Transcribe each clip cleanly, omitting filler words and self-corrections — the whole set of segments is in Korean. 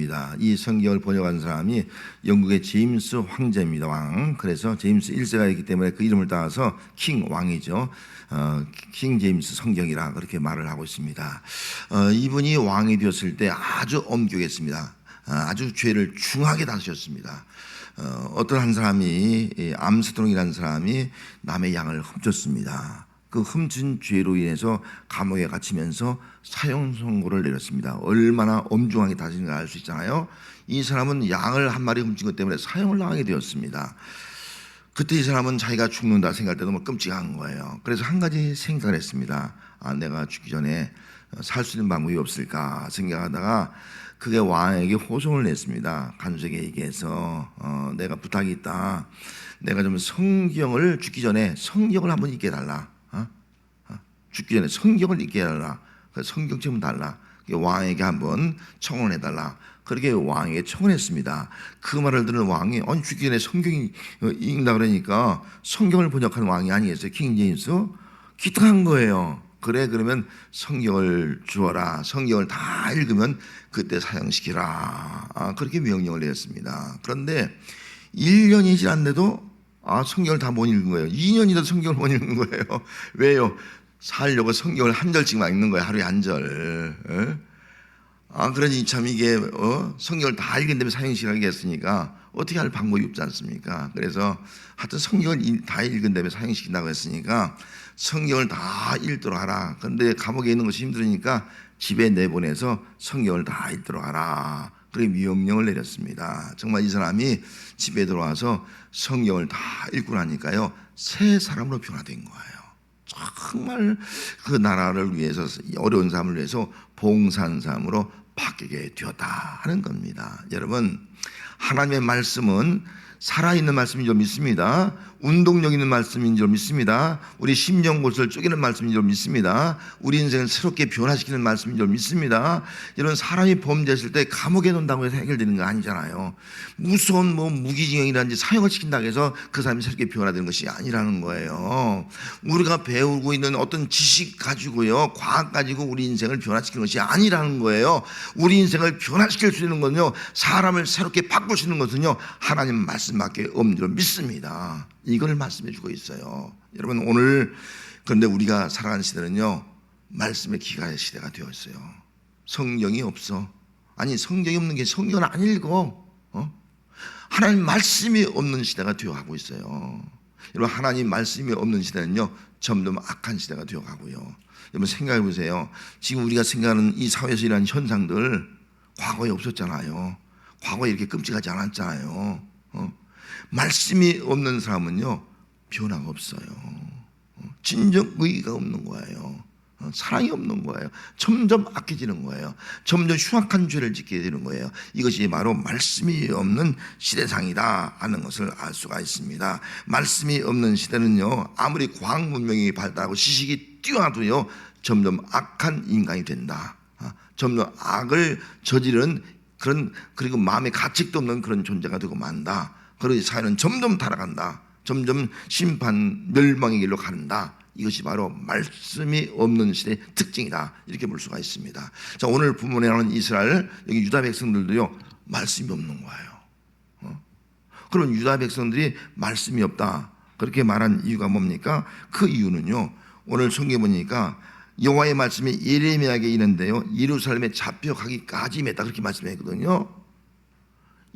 있습니다. 이 성경을 번역한 사람이 영국의 제임스 황제입니다. 왕. 그래서 제임스 1세가 있기 때문에 그 이름을 따서 킹 왕이죠. 킹 제임스 성경이라 그렇게 말을 하고 있습니다. 이분이 왕이 되었을 때 아주 엄격했습니다. 아주 죄를 중하게 다스렸습니다. 어떤 한 사람이 암스트롱이라는 사람이 남의 양을 훔쳤습니다. 그 훔친 죄로 인해서 감옥에 갇히면서 사형 선고를 내렸습니다. 얼마나 엄중하게 다스리는가 알 수 있잖아요. 이 사람은 양을 한 마리 훔친 것 때문에 사형을 당하게 되었습니다. 그때 이 사람은 자기가 죽는다 생각할 때 너무 끔찍한 거예요. 그래서 한 가지 생각을 했습니다. 내가 죽기 전에 살 수 있는 방법이 없을까 생각하다가 그게 왕에게 호송을 냈습니다. 간수에게 얘기해서 내가 부탁이 있다. 내가 좀 성경을 죽기 전에 성경을 한번 읽게 해달라. 죽기 전에 성경을 읽게 해달라. 성경 좀 달라. 왕에게 한번 청원을 해달라. 그렇게 왕에게 청원했습니다. 그 말을 들은 왕이 죽기 전에 성경이 읽는다 그러니까 성경을 번역하는 왕이 아니겠어요? 킹 제임스 기특한 거예요. 그래 그러면 성경을 주어라. 성경을 다 읽으면 그때 사형시키라. 그렇게 명령을 내렸습니다. 그런데 1년이 지났는데도 성경을 다 못 읽은 거예요. 2년이라도 성경을 못 읽는 거예요. 왜요? 살려고 성경을 한 절씩만 읽는 거예요. 하루에 한 절. 그러니 참 이게 성경을 다 읽은 다음에 사형시키라고 했으니까 어떻게 할 방법이 없지 않습니까? 그래서 하여튼 성경을 다 읽은 다음에 사형시킨다고 했으니까 성경을 다 읽도록 하라. 그런데 감옥에 있는 것이 힘들으니까 집에 내보내서 성경을 다 읽도록 하라. 그렇게 명령을 내렸습니다. 정말 이 사람이 집에 들어와서 성경을 다 읽고 나니까요, 새 사람으로 변화된 거예요. 정말 그 나라를 위해서, 어려운 삶을 위해서 봉사한 삶으로 바뀌게 되었다 하는 겁니다. 여러분, 하나님의 말씀은 살아있는 말씀인 줄 믿습니다. 운동력 있는 말씀인 줄 믿습니다. 우리 심령 곳을 쪼개는 말씀인 줄 믿습니다. 우리 인생을 새롭게 변화시키는 말씀인 줄 믿습니다. 이런 사람이 범죄했을 때 감옥에 놓는다고 해서 해결되는 거 아니잖아요. 무서운 무기징역이라든지 사형을 시킨다고 해서 그 사람이 새롭게 변화되는 것이 아니라는 거예요. 우리가 배우고 있는 어떤 지식 가지고요, 과학 가지고 우리 인생을 변화시키는 것이 아니라는 거예요. 우리 인생을 변화시킬 수 있는 것은요, 사람을 새롭게 바꿀 수 있는 것은요, 하나님 말씀밖에 없는 줄 믿습니다. 이걸 말씀해 주고 있어요. 여러분, 오늘 그런데 우리가 살아가는 시대는요, 말씀의 기가의 시대가 되어 있어요. 성경이 없어. 아니, 성경이 없는 게 성경을 안 읽어. 하나님 말씀이 없는 시대가 되어 가고 있어요. 여러분, 하나님 말씀이 없는 시대는요, 점점 악한 시대가 되어 가고요. 여러분, 생각해 보세요. 지금 우리가 생각하는 이 사회에서 일어나는 현상들 과거에 없었잖아요. 과거에 이렇게 끔찍하지 않았잖아요. 말씀이 없는 사람은요, 변화가 없어요. 진정 의의가 없는 거예요. 사랑이 없는 거예요. 점점 악해지는 거예요. 점점 흉악한 죄를 짓게 되는 거예요. 이것이 바로 말씀이 없는 시대상이다 하는 것을 알 수가 있습니다. 말씀이 없는 시대는요, 아무리 과학 문명이 발달하고 지식이 뛰어나도요, 점점 악한 인간이 된다. 점점 악을 저지른 그리고 마음에 가책도 없는 그런 존재가 되고 만다. 그러니 사회는 점점 타락한다. 점점 심판, 멸망의 길로 간다. 이것이 바로 말씀이 없는 시대의 특징이다. 이렇게 볼 수가 있습니다. 자, 오늘 본문에 나오는 이스라엘, 여기 유다 백성들도요, 말씀이 없는 거예요. 그럼 유다 백성들이 말씀이 없다, 그렇게 말한 이유가 뭡니까? 그 이유는요, 오늘 성경에 보니까 여호와의 말씀이 예레미야에게 이르는데요, 예루살렘에 잡혀가기까지 임했다, 그렇게 말씀했거든요.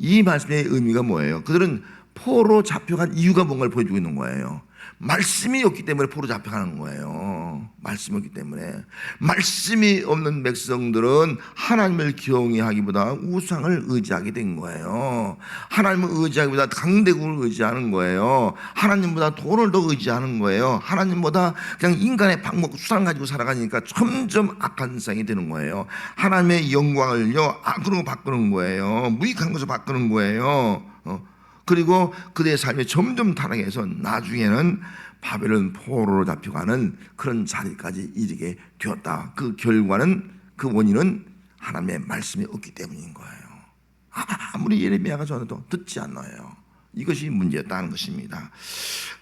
이 말씀의 의미가 뭐예요? 그들은 포로 잡혀간 이유가 뭔가를 보여주고 있는 거예요. 말씀이 없기 때문에 포로 잡혀가는 거예요. 말씀이 없기 때문에. 말씀이 없는 백성들은 하나님을 경외하기보다 우상을 의지하게 된 거예요. 하나님을 의지하기보다 강대국을 의지하는 거예요. 하나님보다 돈을 더 의지하는 거예요. 하나님보다 그냥 인간의 방법, 수단 가지고 살아가니까 점점 악한 세상이 되는 거예요. 하나님의 영광을요, 악으로 바꾸는 거예요. 무익한 것을 바꾸는 거예요. 그리고 그들의 삶이 점점 타락해서 나중에는 바벨론 포로로 잡혀가는 그런 자리까지 이르게 되었다. 그 결과는, 그 원인은 하나님의 말씀이 없기 때문인 거예요. 아무리 예레미야가 전해도 듣지 않아요. 이것이 문제였다는 것입니다.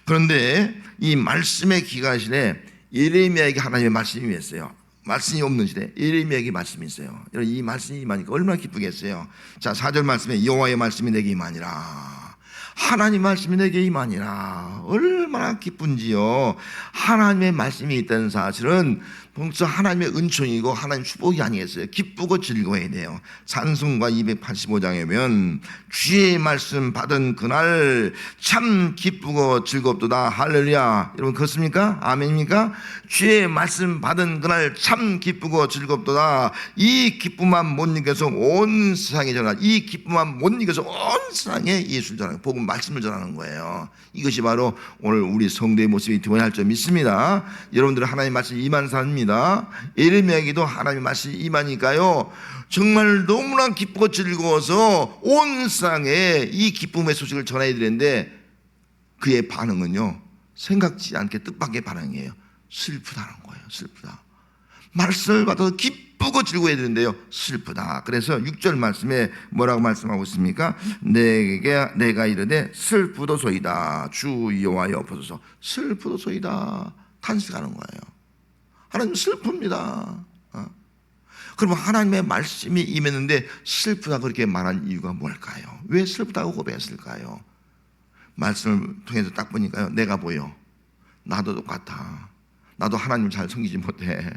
그런데 이 말씀의 기가실에 예레미야에게 하나님의 말씀이 있어요. 말씀이 없는 시대 예레미야에게 말씀이 있어요. 이 말씀이 임하니까 얼마나 기쁘겠어요. 자, 4절 말씀에 여호와의 말씀이 내게 임하니라. 하나님 말씀이 내게 임하니라. 얼마나 기쁜지요. 하나님의 말씀이 있다는 사실은 벌써 하나님의 은총이고 하나님 축복이 아니겠어요. 기쁘고 즐거워야 돼요. 찬송가 285장에 보면 주의 말씀 받은 그날 참 기쁘고 즐겁도다. 할렐루야. 여러분 그렇습니까? 아멘입니까? 주의 말씀 받은 그날 참 기쁘고 즐겁도다. 이 기쁨만 못 이겨서 온 세상에 전하, 이 기쁨만 못 이겨서 온 세상에 예수를 전하는 복음 말씀을 전하는 거예요. 이것이 바로 오늘 우리 성도의 모습이 되어야 할 줄 믿습니다. 여러분들은 하나님의 말씀이 임한 사람입니다. 예레미야에게도 하나님의 말씀이 임하니까요, 정말 너무나 기쁘고 즐거워서 온 세상에 이 기쁨의 소식을 전해야 되는데 그의 반응은요, 생각지 않게 뜻밖의 반응이에요. 슬프다는 거예요. 슬프다. 말씀을 받아서 기쁘고 즐거워야 되는데요, 슬프다. 그래서 6절 말씀에 뭐라고 말씀하고 있습니까? 내가 이르되 슬프도소이다. 주 여호와여 보소서. 슬프도소이다. 탄식하는 거예요. 하나님 슬픕니다. 그러면 하나님의 말씀이 임했는데 슬프다 그렇게 말한 이유가 뭘까요? 왜 슬프다고 고백했을까요? 말씀을 통해서 딱 보니까요, 내가 보여. 나도 똑같아. 나도 하나님을 잘 섬기지 못해.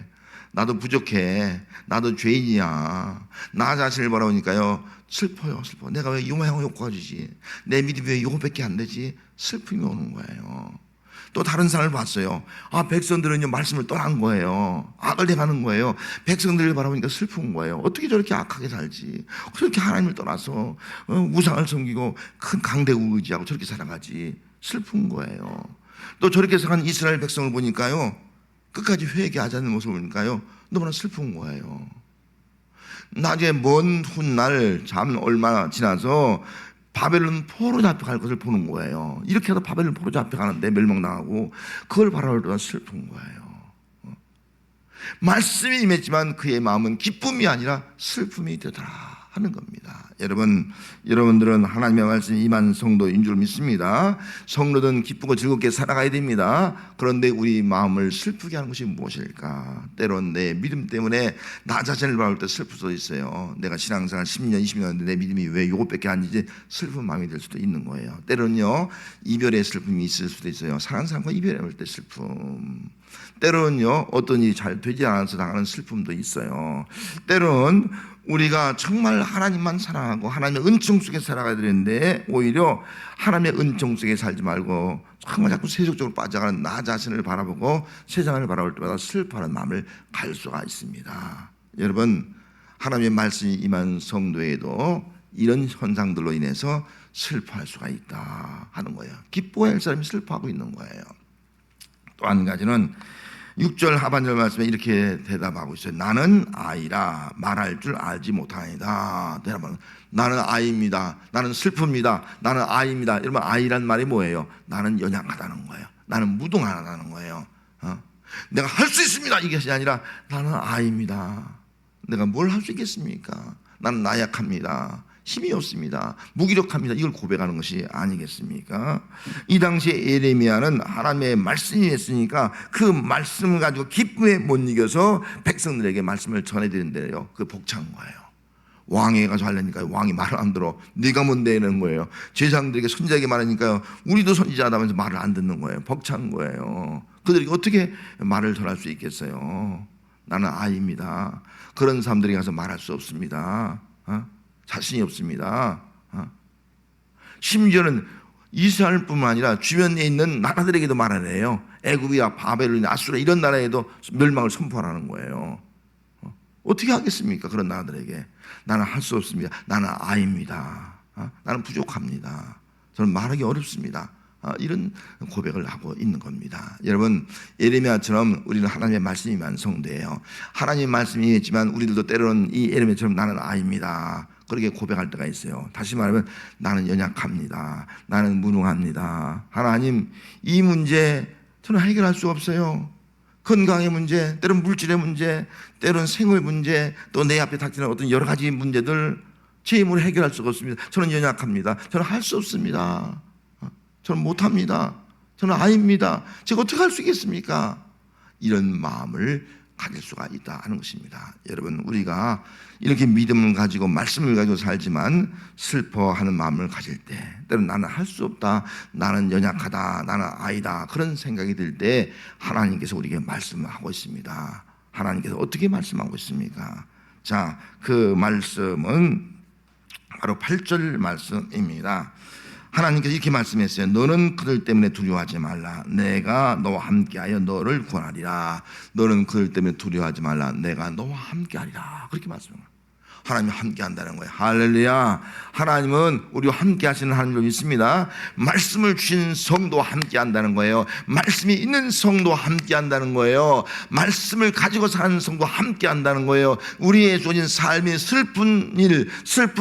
나도 부족해. 나도 죄인이야. 나 자신을 바라보니까요, 슬퍼요. 슬퍼. 내가 왜 이거만 욕구가지지? 내 믿음이 왜 이거밖에 안 되지? 슬픔이 오는 거예요. 또 다른 사람을 봤어요. 백성들은요, 말씀을 떠난 거예요. 악을 행하는 거예요. 백성들을 바라보니까 슬픈 거예요. 어떻게 저렇게 악하게 살지? 저렇게 하나님을 떠나서 우상을 섬기고 큰 강대국을 의지하고 저렇게 살아가지? 슬픈 거예요. 또 저렇게 살아가는 이스라엘 백성을 보니까요, 끝까지 회개하지 않는 모습을 보니까요, 너무나 슬픈 거예요. 나중에 먼 훗날 잠 얼마 지나서 바벨론 포로 잡혀갈 것을 보는 거예요. 이렇게 해서 바벨론 포로 잡혀가는데 멸망당하고 그걸 바라보다 슬픈 거예요. 말씀이 임했지만 그의 마음은 기쁨이 아니라 슬픔이 되더라 하는 겁니다. 여러분들은 하나님의 말씀이 임한 성도인 줄 믿습니다. 성도는 기쁘고 즐겁게 살아가야 됩니다. 그런데 우리 마음을 슬프게 하는 것이 무엇일까? 때론 내 믿음 때문에 나 자신을 바라볼 때 슬플 수도 있어요. 내가 신앙생활 10년, 20년 했는데 내 믿음이 왜 이것밖에 안 되지? 슬픈 마음이 될 수도 있는 거예요. 때론요, 이별의 슬픔이 있을 수도 있어요. 사랑하는 사람과 이별할 때 슬픔. 때론요, 어떤 일이 잘 되지 않아서 당하는 슬픔도 있어요. 때론 우리가 정말 하나님만 사랑하고 하나님의 은총 속에 살아가야 되는데 오히려 하나님의 은총 속에 살지 말고 정말 자꾸 세속적으로 빠져가는 나 자신을 바라보고 세상을 바라볼 때마다 슬퍼하는 마음을 갈 수가 있습니다. 여러분, 하나님의 말씀이 임한 성도에도 이런 현상들로 인해서 슬퍼할 수가 있다 하는 거예요. 기뻐해야 할 사람이 슬퍼하고 있는 거예요. 또 한 가지는 6절 하반절 말씀에 이렇게 대답하고 있어요. 나는 아이라 말할 줄 알지 못하나이다. 나는 아이입니다. 나는 슬픕니다. 나는 아이입니다. 여러분, 아이란 말이 뭐예요? 나는 연약하다는 거예요. 나는 무동하다는 거예요. 내가 할 수 있습니다 이것이 아니라 나는 아이입니다. 내가 뭘 할 수 있겠습니까? 나는 나약합니다. 힘이 없습니다. 무기력합니다. 이걸 고백하는 것이 아니겠습니까? 이 당시에 예레미야는 하나님의 말씀이 했으니까 그 말씀 가지고 기쁨에 못 이겨서 백성들에게 말씀을 전해드린대요. 그 벅찬 거예요. 왕에 가서 하려니까 왕이 말을 안 들어. 네가 뭔데 이러는 거예요. 제사장들에게 선지자에게 말하니까요, 우리도 선지자다면서 말을 안 듣는 거예요. 벅찬 거예요. 그들이 어떻게 말을 전할 수 있겠어요? 나는 아이입니다. 그런 사람들이 가서 말할 수 없습니다. 자신이 없습니다. 심지어는 이스라엘뿐만 아니라 주변에 있는 나라들에게도 말하래요. 애굽이나 바벨론이나 아수라 이런 나라에도 멸망을 선포하라는 거예요. 어떻게 하겠습니까? 그런 나라들에게. 나는 할 수 없습니다. 나는 아이입니다. 나는 부족합니다. 저는 말하기 어렵습니다. 이런 고백을 하고 있는 겁니다. 여러분, 예레미야처럼 우리는 하나님의 말씀이 임한 성도예요. 하나님의 말씀이 있지만 우리들도 때로는 이 예레미야처럼 나는 아이입니다 그렇게 고백할 때가 있어요. 다시 말하면 나는 연약합니다. 나는 무능합니다. 하나님, 이 문제 저는 해결할 수 없어요. 건강의 문제, 때론 물질의 문제, 때론 생활 문제, 또 내 앞에 닥치는 어떤 여러 가지 문제들 제 힘으로 해결할 수가 없습니다. 저는 연약합니다. 저는 할 수 없습니다. 저는 못합니다. 저는 아입니다. 제가 어떻게 할 수 있겠습니까? 이런 마음을 가질 수가 있다 하는 것입니다. 여러분, 우리가 이렇게 믿음을 가지고 말씀을 가지고 살지만 슬퍼하는 마음을 가질 때, 때로는 나는 할 수 없다, 나는 연약하다, 나는 아이다, 그런 생각이 들 때 하나님께서 우리에게 말씀을 하고 있습니다. 하나님께서 어떻게 말씀하고 있습니까? 자, 그 말씀은 바로 8절 말씀입니다. 하나님께서 이렇게 말씀했어요. 너는 그들 때문에 두려워하지 말라. 내가 너와 함께하여 너를 구원하리라. 너는 그들 때문에 두려워하지 말라. 내가 너와 함께하리라. 그렇게 말씀합니다. 하나님이 함께 한다는 거예요. 할렐루야. 하나님은 우리와 함께 하시는 하나님을 믿습니다. 말씀을 주신 성도와 함께 한다는 거예요. 말씀이 있는 성도와 함께 한다는 거예요. 말씀을 가지고 사는 성도와 함께 한다는 거예요. 우리의 주어진 삶이 슬픈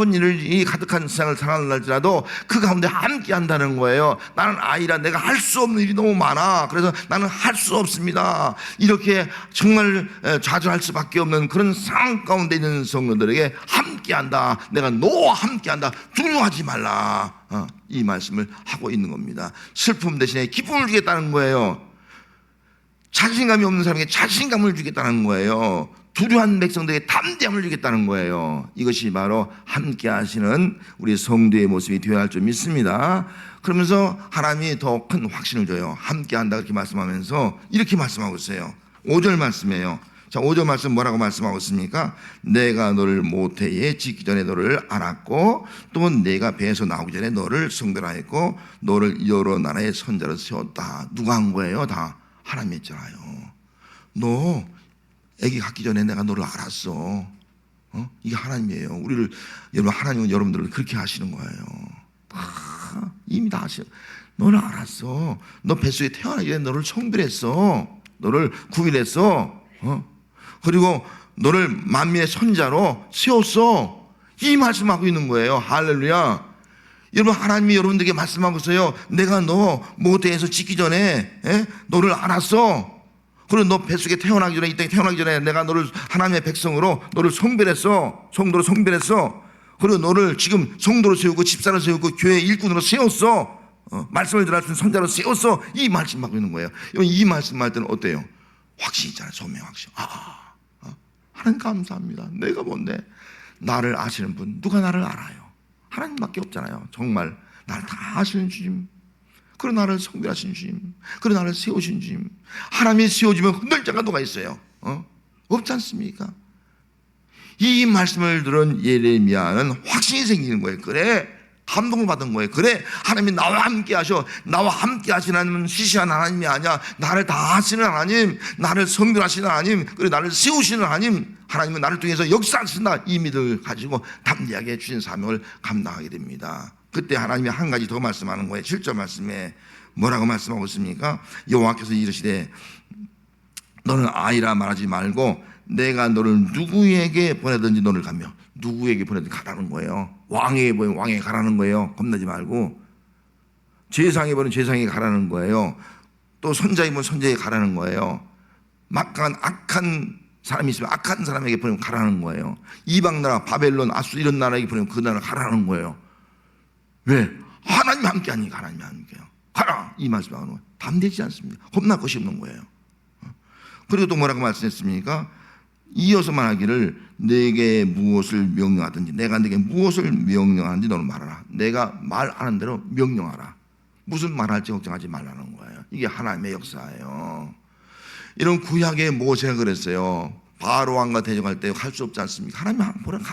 일이 가득한 세상을 살아날지라도 그 가운데 함께 한다는 거예요. 나는 아이라 내가 할 수 없는 일이 너무 많아. 그래서 나는 할 수 없습니다. 이렇게 정말 좌절할 수밖에 없는 그런 상황 가운데 있는 성도들에게 함께한다. 내가 너와 함께한다. 두려워하지 말라. 이 말씀을 하고 있는 겁니다. 슬픔 대신에 기쁨을 주겠다는 거예요. 자신감이 없는 사람에게 자신감을 주겠다는 거예요. 두려워한 백성들에게 담대함을 주겠다는 거예요. 이것이 바로 함께 하시는 우리 성도의 모습이 되어야 할 줄 믿습니다. 그러면서 하나님이 더 큰 확신을 줘요. 함께 한다 그렇게 말씀하면서 이렇게 말씀하고 있어요. 5절 말씀이에요. 자, 5절 말씀 뭐라고 말씀하고 있습니까? 내가 너를 모태에 짓기 전에 너를 알았고 또 내가 배에서 나오기 전에 너를 성별하였고 너를 여러 나라의 선자로 세웠다. 누가 한 거예요? 다 하나님이 했잖아요. 너 아기 갖기 전에 내가 너를 알았어. 이게 하나님이에요. 여러분, 하나님은 여러분들을 그렇게 하시는 거예요. 이미 다 하셔. 너를 알았어. 너 뱃속에 태어나기 전에 너를 성별했어. 너를 구별했어. 그리고 너를 만민의 선자로 세웠어. 이 말씀하고 있는 거예요. 할렐루야. 여러분, 하나님이 여러분들에게 말씀하고 있어요. 내가 너 모태에서 짓기 전에 너를 알았어. 그리고 너 뱃속에 태어나기 전에, 이 땅에 태어나기 전에 내가 너를 하나님의 백성으로 너를 성별했어. 성도로 성별했어. 그리고 너를 지금 성도로 세우고 집사로 세우고 교회 일꾼으로 세웠어. 말씀을 전할 수 있는 선자로 세웠어. 이 말씀하고 있는 거예요. 이 말씀할 때는 어때요? 확신이 있잖아요. 소명 확신. 하나님 감사합니다. 내가 뭔데? 나를 아시는 분, 누가 나를 알아요? 하나님밖에 없잖아요. 정말 나를 다 아시는 주님, 그리고 나를 성별하신 주님, 그리고 나를 세우신 주님. 하나님이 세워주면 흔들 자가 누가 있어요? 없지 않습니까? 이 말씀을 들은 예레미야는 확신이 생기는 거예요. 그래, 감동을 받은 거예요. 그래, 하나님이 나와 함께 하셔. 나와 함께 하시는 하나님은 시시한 하나님이 아니야. 나를 다 하시는 하나님, 나를 성별하시는 하나님, 그리고 나를 세우시는 하나님, 하나님은 나를 통해서 역사하신다. 이 믿음을 가지고 담대하게 주신 사명을 감당하게 됩니다. 그때 하나님이 한 가지 더 말씀하는 거예요. 7절 말씀에 뭐라고 말씀하고 있습니까? 여호와께서 이르시되 너는 아이라 말하지 말고 내가 너를 누구에게 보내든지 너를 가며, 누구에게 보내든지 가라는 거예요. 왕에게 보내면 왕에게 가라는 거예요. 겁나지 말고. 제사장에게 보내면 제사장에게 가라는 거예요. 또 선자에게 보내면 선자에게 가라는 거예요. 막강한 악한 사람이 있으면 악한 사람에게 보내면 가라는 거예요. 이방 나라 바벨론 아수 이런 나라에게 보내면 그 나라 가라는 거예요. 왜? 하나님 함께 하니까. 하나님 함께요. 가라, 이 말씀하는 거예요. 담대지 않습니다. 겁날 것이 없는 거예요. 그리고 또 뭐라고 말씀했습니까? 이어서 말하기를 내게 무엇을 명령하든지, 내가 내게 무엇을 명령하는지 너는 말하라. 내가 말하는 대로 명령하라. 무슨 말할지 걱정하지 말라는 거예요. 이게 하나님의 역사예요. 이런 구약의 모세가 그랬어요. 바로 왕과 대적할 때 할 수 없지 않습니까? 하나님이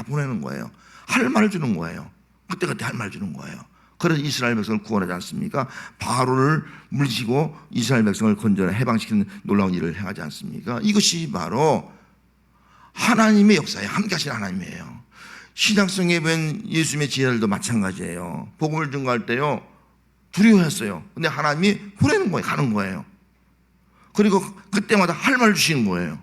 보내는 거예요. 할 말을 주는 거예요. 그때그때 할 말 주는 거예요. 그래서 이스라엘 백성을 구원하지 않습니까? 바로를 물리치고 이스라엘 백성을 건져내 해방시키는 놀라운 일을 행하지 않습니까? 이것이 바로 하나님의 역사예요. 함께 하신 하나님이에요. 신약성에 보면 예수님의 제자들도 마찬가지예요. 복음을 증거할 때요, 두려워했어요. 근데 하나님이 보내는 거예요. 가는 거예요. 그리고 그때마다 할 말을 주시는 거예요.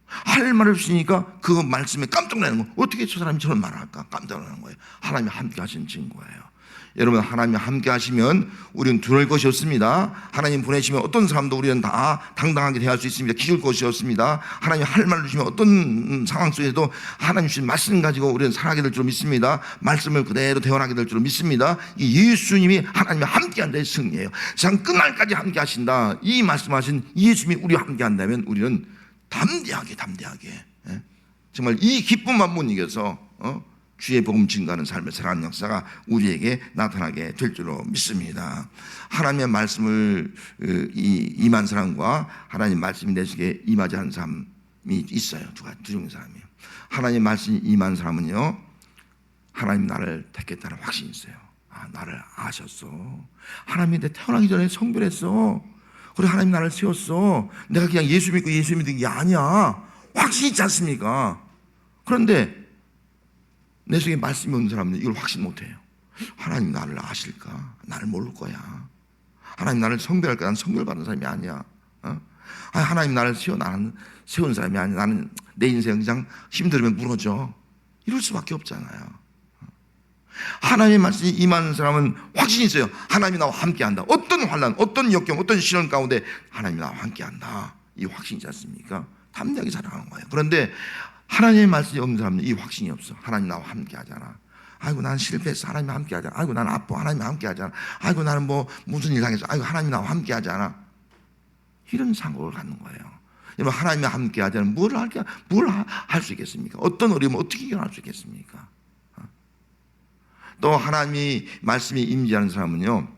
할 말을 주시니까 그 말씀에 깜짝 놀라는 거예요. 어떻게 저 사람이 저런 말을 할까? 깜짝 놀라는 거예요. 하나님이 함께 하신 증거예요. 여러분, 하나님이 함께 하시면 우리는 두려울 것이 없습니다. 하나님 보내시면 어떤 사람도 우리는 다 당당하게 대할 수 있습니다. 기울 것이 없습니다. 하나님 할 말을 주시면 어떤 상황 속에서도 하나님 주신 말씀 가지고 우리는 살아가게 될 줄 믿습니다. 말씀을 그대로 대원하게 될 줄 믿습니다. 이 예수님이 하나님이 함께 한다의 승리예요. 세상 끝날까지 함께 하신다. 이 말씀하신 예수님이 우리와 함께 한다면 우리는 담대하게 정말 이 기쁨만 못 이겨서 주의 복음 증거하는 삶을 살아가는 역사가 우리에게 나타나게 될 줄로 믿습니다. 하나님의 말씀을 임한 사람과 하나님 말씀이 내 속에 임하지 않은 사람이 있어요. 두 종의 사람이에요. 하나님 말씀이 임한 사람은요, 하나님 나를 택했다는 확신이 있어요. 나를 아셨어. 하나님이 내 태어나기 전에 성별했어. 그리고 하나님 나를 세웠어. 내가 그냥 예수 믿고 예수 믿은 게 아니야. 확신이 있지 않습니까? 그런데 내 속에 말씀이 없는 사람은 이걸 확신 못해요. 하나님 나를 아실까? 나를 모를 거야. 하나님 나를 성별할까? 나는 성별받은 사람이 아니야. 하나님 나를 나는 세운 사람이 아니야. 나는 내 인생 그냥 힘들면 무너져. 이럴 수밖에 없잖아요. 하나님의 말씀이 임하는 사람은 확신이 있어요. 하나님이 나와 함께한다. 어떤 환난, 어떤 역경, 어떤 시련 가운데 하나님이 나와 함께한다. 이 확신이 있지 않습니까? 담대하게 살아가는 거예요. 그런데 하나님의 말씀이 없는 사람은 이 확신이 없어. 하나님 나와 함께하잖아. 아이고 나는 실패했어. 하나님이 함께하잖아. 아이고 나는 아파. 하나님이 함께하잖아. 아이고 나는 뭐 무슨 일 당했어. 아이고 하나님이 나와 함께하잖아. 이런 상고를 갖는 거예요. 여러분 하나님이 함께하잖아. 뭘 할 수 있겠습니까? 어떤 어려움을 어떻게 이겨낼 수 있겠습니까? 또 하나님이 말씀이 임재하는 사람은요,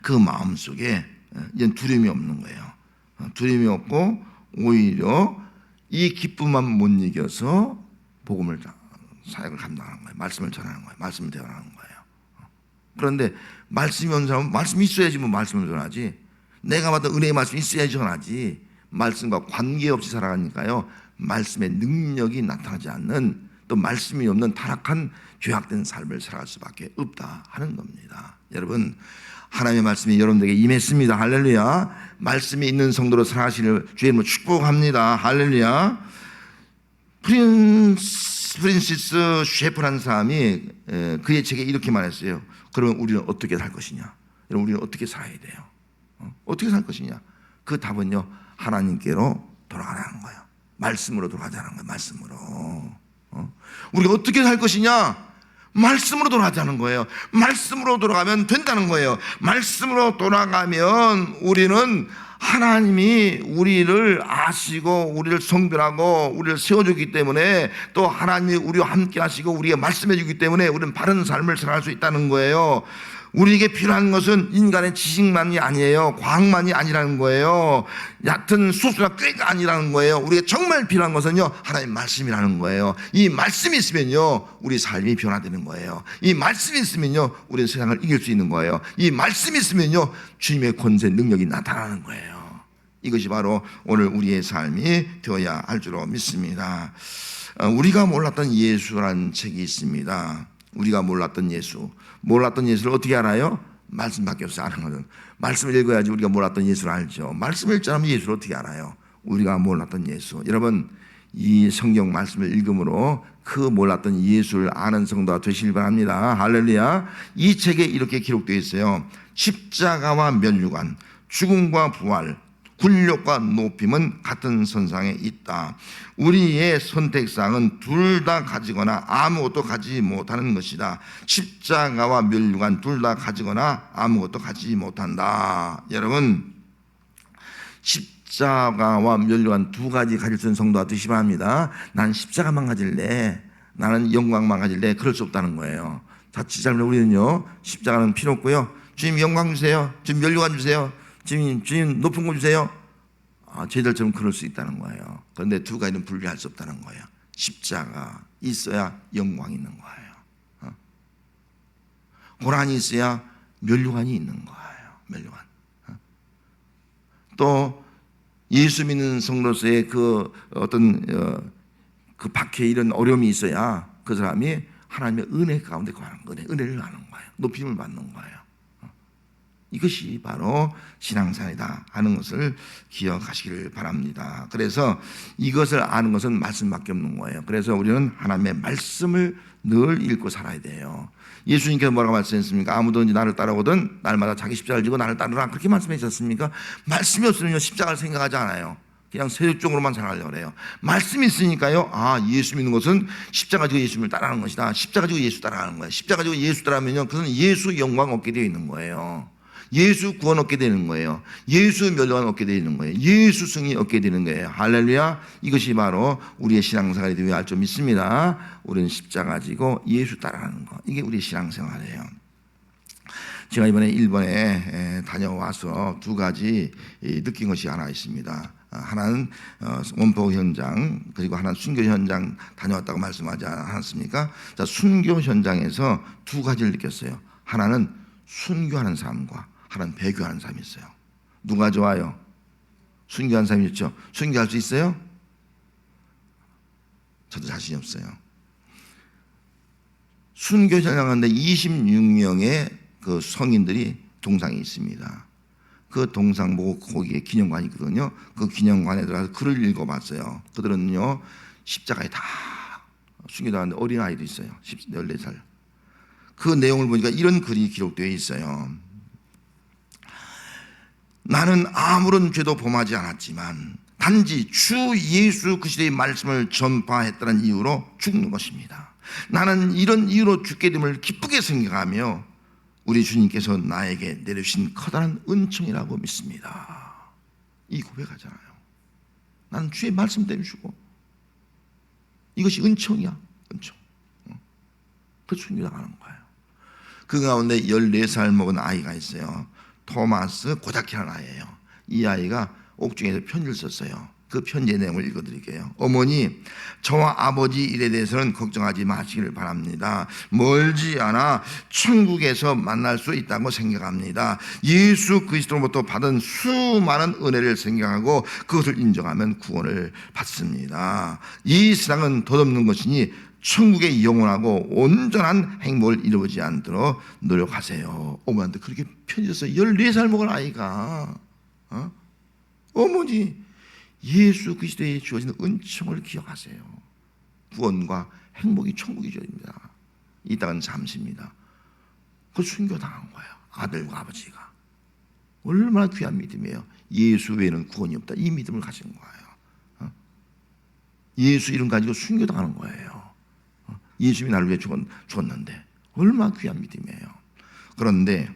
그 마음속에 이제 두려움이 없는 거예요. 두려움이 없고 오히려 이 기쁨만 못 이겨서 복음을 사역을 감당하는 거예요. 말씀을 전하는 거예요. 말씀을 대언하는 거예요. 그런데 말씀이 없는 사람은 말씀이 있어야지 뭐 말씀을 전하지. 내가 받은 은혜의 말씀이 있어야지 전하지. 말씀과 관계없이 살아가니까요, 말씀의 능력이 나타나지 않는, 또 말씀이 없는 타락한 죄악된 삶을 살아갈 수밖에 없다 하는 겁니다. 여러분 하나님의 말씀이 여러분들에게 임했습니다. 할렐루야. 말씀이 있는 성도로 살아가시는 주의 이름으로 축복합니다. 할렐루야. 프린시스 셰프라는 사람이 그의 책에 이렇게 말했어요. 그러면 우리는 어떻게 살 것이냐? 여러분 우리는 어떻게 살아야 돼요? 어떻게 살 것이냐? 그 답은요, 하나님께로 돌아가라는 거예요. 말씀으로 돌아가자는 거예요. 말씀으로. 우리가 어떻게 살 것이냐? 말씀으로 돌아가자는 거예요. 말씀으로 돌아가면 된다는 거예요. 말씀으로 돌아가면 우리는 하나님이 우리를 아시고 우리를 성별하고 우리를 세워주기 때문에, 또 하나님이 우리와 함께 하시고 우리에게 말씀해 주기 때문에 우리는 바른 삶을 살아갈 수 있다는 거예요. 우리에게 필요한 것은 인간의 지식만이 아니에요. 과학만이 아니라는 거예요. 얕은 수수나 꾀가 아니라는 거예요. 우리에게 정말 필요한 것은요, 하나님의 말씀이라는 거예요. 이 말씀이 있으면요, 우리 삶이 변화되는 거예요. 이 말씀이 있으면요, 우리는 세상을 이길 수 있는 거예요. 이 말씀이 있으면요, 주님의 권세, 능력이 나타나는 거예요. 이것이 바로 오늘 우리의 삶이 되어야 할 줄로 믿습니다. 우리가 몰랐던 예수라는 책이 있습니다. 우리가 몰랐던 예수를 어떻게 알아요? 말씀밖에 없어요. 아는 것은 말씀을 읽어야지 우리가 몰랐던 예수를 알죠. 말씀을 읽지 않으면 예수를 어떻게 알아요? 우리가 몰랐던 예수. 여러분 이 성경 말씀을 읽음으로 그 몰랐던 예수를 아는 성도가 되시길 바랍니다. 할렐루야. 이 책에 이렇게 기록되어 있어요. 십자가와 면류관, 죽음과 부활, 굴욕과 높임은 같은 선상에 있다. 우리의 선택사항은 둘 다 가지거나 아무것도 가지지 못하는 것이다. 십자가와 면류관 둘 다 가지거나 아무것도 가지지 못한다. 여러분 십자가와 면류관 두 가지 가질 수 있는 성도가 되시기 바랍니다. 나는 십자가만 가질래, 나는 영광만 가질래, 그럴 수 없다는 거예요. 자칫 잘못 우리는요, 십자가는 필요 없고요, 주님 영광 주세요, 주님 면류관 주세요, 주님 높은 거 주세요. 저희들처럼 그럴 수 있다는 거예요. 그런데 두 가지는 분리할 수 없다는 거예요. 십자가 있어야 영광이 있는 거예요. 고난이 있어야 면류관이 있는 거예요. 면류관. 또 예수 믿는 성도로서의 그 어떤 그 박해 이런 어려움이 있어야 그 사람이 하나님의 은혜 가운데 거하는 거예요. 은혜를 하는 거예요. 높임을 받는 거예요. 이것이 바로 신앙생활이다 하는 것을 기억하시기를 바랍니다. 그래서 이것을 아는 것은 말씀밖에 없는 거예요. 그래서 우리는 하나님의 말씀을 늘 읽고 살아야 돼요. 예수님께서 뭐라고 말씀했습니까? 아무든지 나를 따라오든 날마다 자기 십자가를 지고 나를 따르라, 그렇게 말씀하셨습니까? 말씀이 없으면 십자가를 생각하지 않아요. 그냥 세속적으로만 살아가려고 해요. 말씀이 있으니까요, 예수 믿는 것은 십자가 지고 예수님을 따라하는 것이다. 십자가 지고 예수 따라가는 거예요. 십자가 지고 예수 따라하면요, 그것은 예수 영광 얻게 되어 있는 거예요. 예수 구원 얻게 되는 거예요. 예수 멸관 얻게 되는 거예요. 예수 승리 얻게 되는 거예요. 할렐루야. 이것이 바로 우리의 신앙생활이 되어야 할 줄 믿습니다. 우리는 십자가 지고 예수 따라가는 거, 이게 우리의 신앙생활이에요. 제가 이번에 일본에 다녀와서 두 가지 느낀 것이 하나 있습니다. 하나는 원포 현장, 그리고 하나는 순교 현장 다녀왔다고 말씀하지 않았습니까? 자, 순교 현장에서 두 가지를 느꼈어요. 하나는 순교하는 삶과 하나는 배교하는 삶이 있어요. 누가 좋아요? 순교하는 삶이 있죠. 순교할 수 있어요? 저도 자신이 없어요. 순교 현장 가운데 26명의 그 성인들이 동상이 있습니다. 그 동상 보고 거기에 기념관이 있거든요. 그 기념관에 들어가서 글을 읽어봤어요. 그들은요, 십자가에 다 순교당하는데 어린아이도 있어요. 14살. 그 내용을 보니까 이런 글이 기록되어 있어요. 나는 아무런 죄도 범하지 않았지만 단지 주 예수 그리스도의 말씀을 전파했다는 이유로 죽는 것입니다. 나는 이런 이유로 죽게 됨을 기쁘게 생각하며 우리 주님께서 나에게 내려주신 커다란 은총이라고 믿습니다. 이 고백하잖아요. 나는 주의 말씀 때문에 죽어. 이것이 은총이야. 은총. 그 순교당하는 거예요. 그 가운데 14살 먹은 아이가 있어요. 토마스 고자키라는 아이예요. 이 아이가 옥중에서 편지를 썼어요. 그 편지의 내용을 읽어드릴게요. 어머니, 저와 아버지 일에 대해서는 걱정하지 마시기를 바랍니다. 멀지 않아 천국에서 만날 수 있다고 생각합니다. 예수 그리스도로부터 받은 수많은 은혜를 생각하고 그것을 인정하면 구원을 받습니다. 이 세상은 덧없는 것이니 천국의 영원하고 온전한 행복을 이루어지지 않도록 노력하세요. 어머니한테 그렇게 편지 썼어요. 14살 먹은 아이가. 어머니, 예수 그리스도에 주어진 은총을 기억하세요. 구원과 행복이 천국이 저입니다. 이 땅은 잠시입니다. 그 순교당한 거예요. 아들과 아버지가. 얼마나 귀한 믿음이에요. 예수 외에는 구원이 없다. 이 믿음을 가진 거예요. 예수 이름 가지고 순교당하는 거예요. 예수님이 나를 위해 죽었는데 얼마나 귀한 믿음이에요. 그런데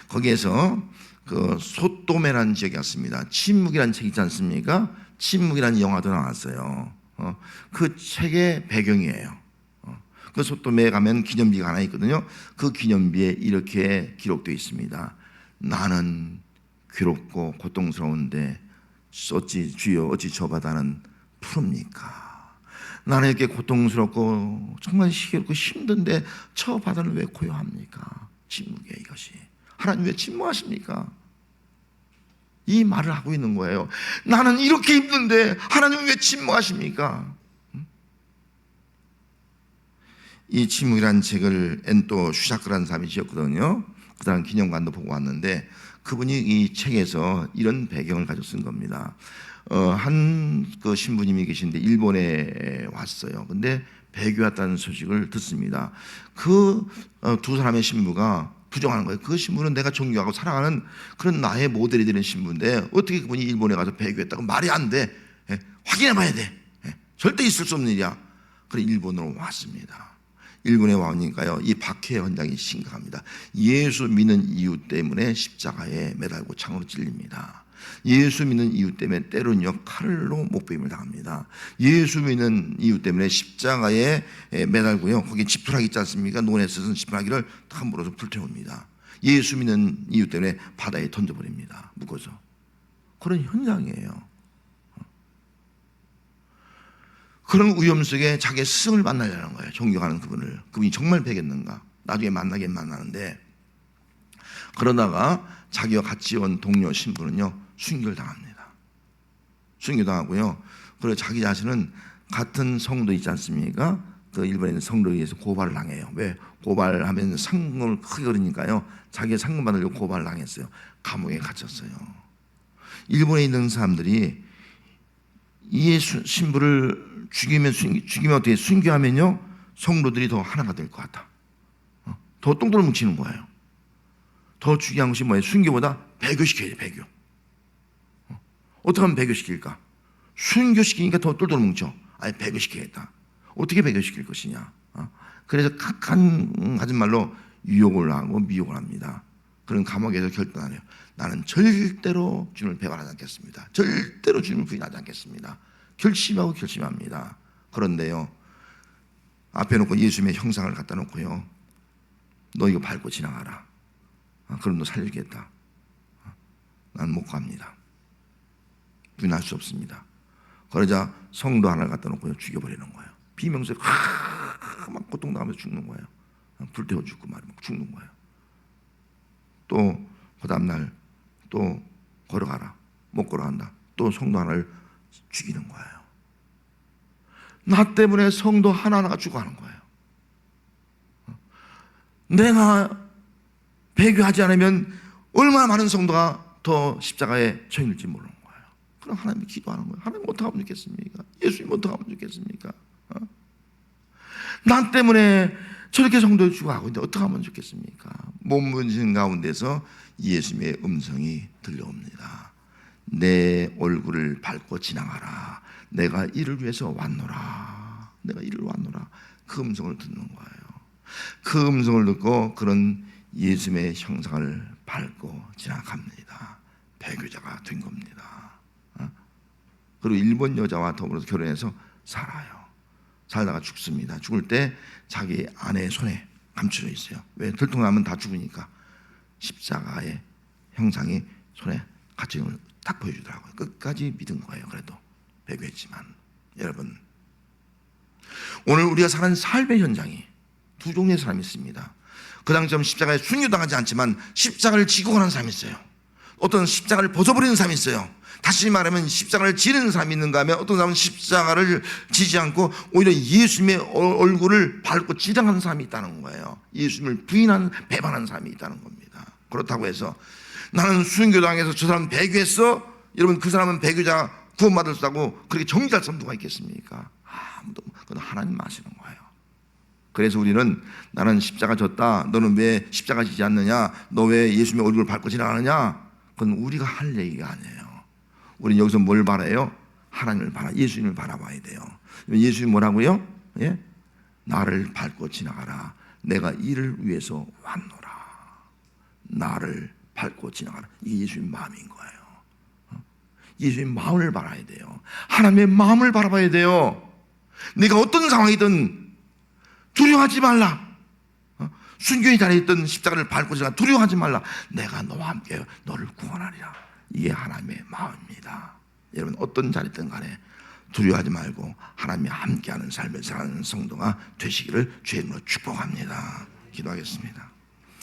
거기에서 그 소도메라는 지역이 왔습니다. 침묵이라는 책이 있지 않습니까? 침묵이라는 영화도 나왔어요. 그 책의 배경이에요. 그 소도메에 가면 기념비가 하나 있거든요. 그 기념비에 이렇게 기록되어 있습니다. 나는 괴롭고 고통스러운데 어찌 주여 어찌 저 바다는 푸릅니까? 나는 이렇게 고통스럽고 정말 시끄럽고 힘든데 저 바다는 왜 고요합니까? 침묵이에요. 이것이. 하나님 왜 침묵하십니까? 이 말을 하고 있는 거예요. 나는 이렇게 힘든데 하나님 왜 침묵하십니까? 이 침묵이라는 책을 엔토 슈샤크라는 사람이 지었거든요. 그 사람 기념관도 보고 왔는데 그분이 이 책에서 이런 배경을 가지고 쓴 겁니다. 한 그 신부님이 계신데 일본에 왔어요. 근데 배교했다는 소식을 듣습니다. 그 두 사람의 신부가 부정하는 거예요. 그 신부는 내가 존경하고 사랑하는 그런 나의 모델이 되는 신부인데 어떻게 그분이 일본에 가서 배교했다고 말이 안 돼. 확인해 봐야 돼. 절대 있을 수 없는 일이야. 그래서 일본으로 왔습니다. 일본에 와니까요, 이 박해 현장이 심각합니다. 예수 믿는 이유 때문에 십자가에 매달고 창으로 찔립니다. 예수 믿는 이유 때문에 때로는요 칼로 목베임을 당합니다. 예수 믿는 이유 때문에 십자가에 매달고요, 거기 지푸라기 있지 않습니까? 논에 쓰는 지푸라기를 함부로 불태웁니다. 예수 믿는 이유 때문에 바다에 던져버립니다. 묶어서. 그런 현장이에요. 그런 위험 속에 자기의 스승을 만나려는 거예요. 존경하는 그분이 정말 되겠는가? 나중에 만나긴 만나는데, 그러다가 자기와 같이 온 동료 신부는요 순교를 당합니다. 순교당하고요, 그리고 자기 자신은 같은 성도 있지 않습니까? 그 일본에 있는 성도에 의해서 고발을 당해요. 왜? 고발하면 상금을 크게 걸으니까요, 자기가 상금 받으려고 고발을 당했어요. 감옥에 갇혔어요. 일본에 있는 사람들이 이 신부를 죽이면 어떻게 순교하면요 성도들이 더 하나가 될 것 같다. 더 똥돌을 뭉치는 거예요. 더 중요한 것이 뭐예요? 순교보다 배교시켜야 돼. 배교. 어떻게 하면 배교시킬까? 순교시키니까 더 똘똘 뭉쳐. 아예 배교시켜야겠다. 어떻게 배교시킬 것이냐? 그래서 각한 가진 말로 유혹을 하고 미혹을 합니다. 그런 감옥에서 결단하네요. 나는 절대로 주님을 배반하지 않겠습니다. 절대로 주님을 부인하지 않겠습니다. 결심하고 결심합니다. 그런데요, 앞에 놓고 예수님의 형상을 갖다 놓고요, 너 이거 밟고 지나가라. 그럼 너 살리겠다. 난 못 갑니다. 부인할 수 없습니다. 그러자 성도 하나를 갖다 놓고 죽여버리는 거예요. 비명소리 막 고통당하면서 죽는 거예요. 불태워 죽고 막 죽는 거예요. 또 그 다음날 또 걸어가라. 못 걸어간다. 또 성도 하나를 죽이는 거예요. 나 때문에 성도 하나하나가 죽어가는 거예요. 내가 배교하지 않으면 얼마나 많은 성도가 더 십자가에 처형될지 모르는 거예요. 그럼 하나님이 기도하는 거예요. 하나님 어떻게 하면 좋겠습니까? 예수님 어떻게 하면 좋겠습니까? 나 때문에 저렇게 성도를 죽어가고 있는데 어떻게 하면 좋겠습니까? 몸부림 가운데서 예수님의 음성이 들려옵니다. 내 얼굴을 밟고 지나가라. 내가 이를 위해서 왔노라. 내가 이를 왔노라. 그 음성을 듣는 거예요. 그 음성을 듣고 그런 예수님의 형상을 밟고 지나갑니다. 배교자가 된 겁니다. 그리고 일본 여자와 더불어서 결혼해서 살아요. 살다가 죽습니다. 죽을 때 자기 아내의 손에 감춰져 있어요. 왜? 들통나면 다 죽으니까. 십자가의 형상이 손에 갇혀 있는 걸 딱 보여주더라고요. 끝까지 믿은 거예요. 그래도 배교했지만. 여러분, 오늘 우리가 사는 삶의 현장이 두 종류의 사람이 있습니다. 그 당시처럼 십자가에 순교당하지 않지만 십자가를 지고 가는 사람이 있어요. 어떤 십자가를 벗어버리는 사람이 있어요. 다시 말하면 십자가를 지는 사람이 있는가 하면 어떤 사람은 십자가를 지지 않고 오히려 예수님의 얼굴을 밟고 지나가는 사람이 있다는 거예요. 예수님을 부인한, 배반한 사람이 있다는 겁니다. 그렇다고 해서 나는 순교당해서 저 사람 배교했어? 여러분, 그 사람은 배교자 구원받을 수 있다고 그렇게 정지할 사람 누가 있겠습니까? 아무도. 그건 하나님 아시는 거예요. 그래서 우리는 나는 십자가 졌다. 너는 왜 십자가 지지 않느냐? 너 왜 예수님의 얼굴을 밟고 지나가느냐? 그건 우리가 할 얘기가 아니에요. 우리는 여기서 뭘 바라요? 하나님을 예수님을 바라봐야 돼요. 예수님 뭐라고요? 예? 나를 밟고 지나가라. 내가 이를 위해서 왔노라. 나를 밟고 지나가라. 이게 예수님 마음인 거예요. 예수님 마음을 바라야 돼요. 하나님의 마음을 바라봐야 돼요. 내가 어떤 상황이든 두려워하지 말라. 순교의 자리에 있던 십자가를 밟고 지나가 두려워하지 말라. 내가 너와 함께 너를 구원하리라. 이게 하나님의 마음입니다. 여러분, 어떤 자리든 간에 두려워하지 말고 하나님이 함께하는 삶을 사는 성도가 되시기를 주의 이름으로 축복합니다. 기도하겠습니다.